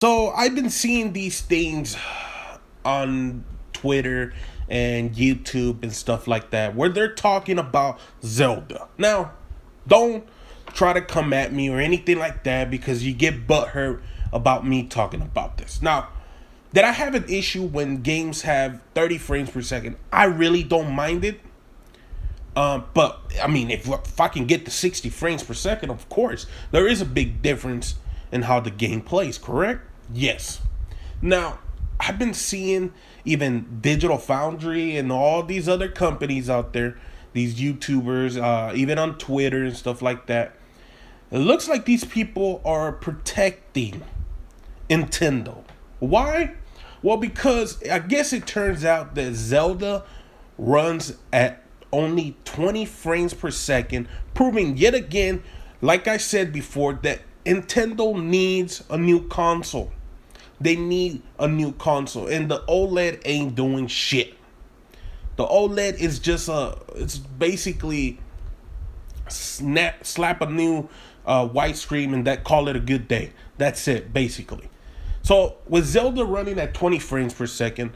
So I've been seeing these things on Twitter and YouTube and stuff like that where they're talking about Zelda. Now, don't try to come at me or anything like that because you get butthurt about me talking about this. Now, that I have an issue when games have 30 frames per second. I really don't mind it. But I mean, if I can get to 60 frames per second, of course, there is a big difference in how the game plays, correct? Yes. Now, I've been seeing even Digital Foundry and all these other companies out there, these YouTubers, even on Twitter and stuff like that. It looks like these people are protecting Nintendo. Why? Well, because I guess it turns out that Zelda runs at only 20 frames per second, proving yet again, like I said before, that Nintendo needs a new console. They need a new console, and the OLED ain't doing shit. The OLED is just it's basically slap a new white screen and that call it a good day. That's it, basically. So with Zelda running at 20 frames per second,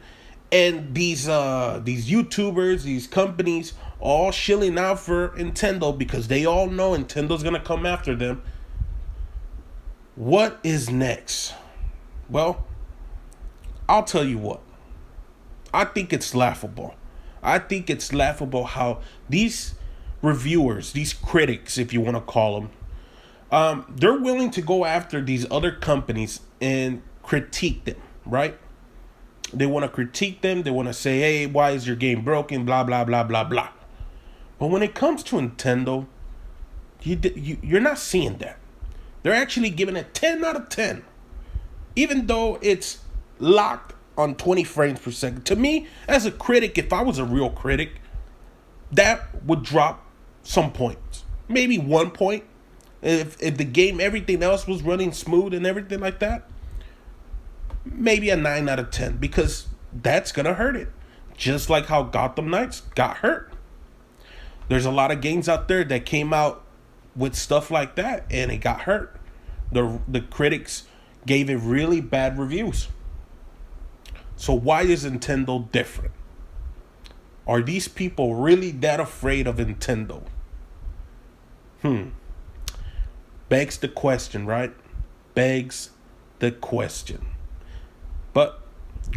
and these YouTubers, these companies, all shilling out for Nintendo because they all know Nintendo's gonna come after them. What is next? Well, I'll tell you what. I think it's laughable. I think it's laughable how these reviewers, these critics, if you want to call them, they're willing to go after these other companies and critique them, right? They want to critique them. They want to say, hey, why is your game broken? Blah, blah, blah, blah, blah. But when it comes to Nintendo, you're not seeing that. They're actually giving it 10 out of 10. Even though it's locked on 20 frames per second. To me, as a critic, if I was a real critic, that would drop some points. Maybe 1 point. If the game, everything else was running smooth and everything like that, maybe a 9 out of 10. Because that's going to hurt it. Just like how Gotham Knights got hurt. There's a lot of games out there that came out with stuff like that and it got hurt. The critics gave it really bad reviews. So why is Nintendo different? Are these people really that afraid of Nintendo? Begs the question, right? Begs the question. But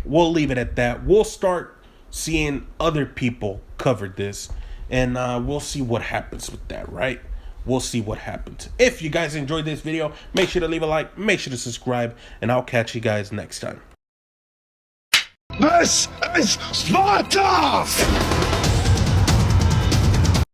we'll leave it at that. We'll start seeing other people cover this, and we'll see what happens with that, right? We'll see what happens. If you guys enjoyed this video, make sure to leave a like, make sure to subscribe, and I'll catch you guys next time. This is Sparta!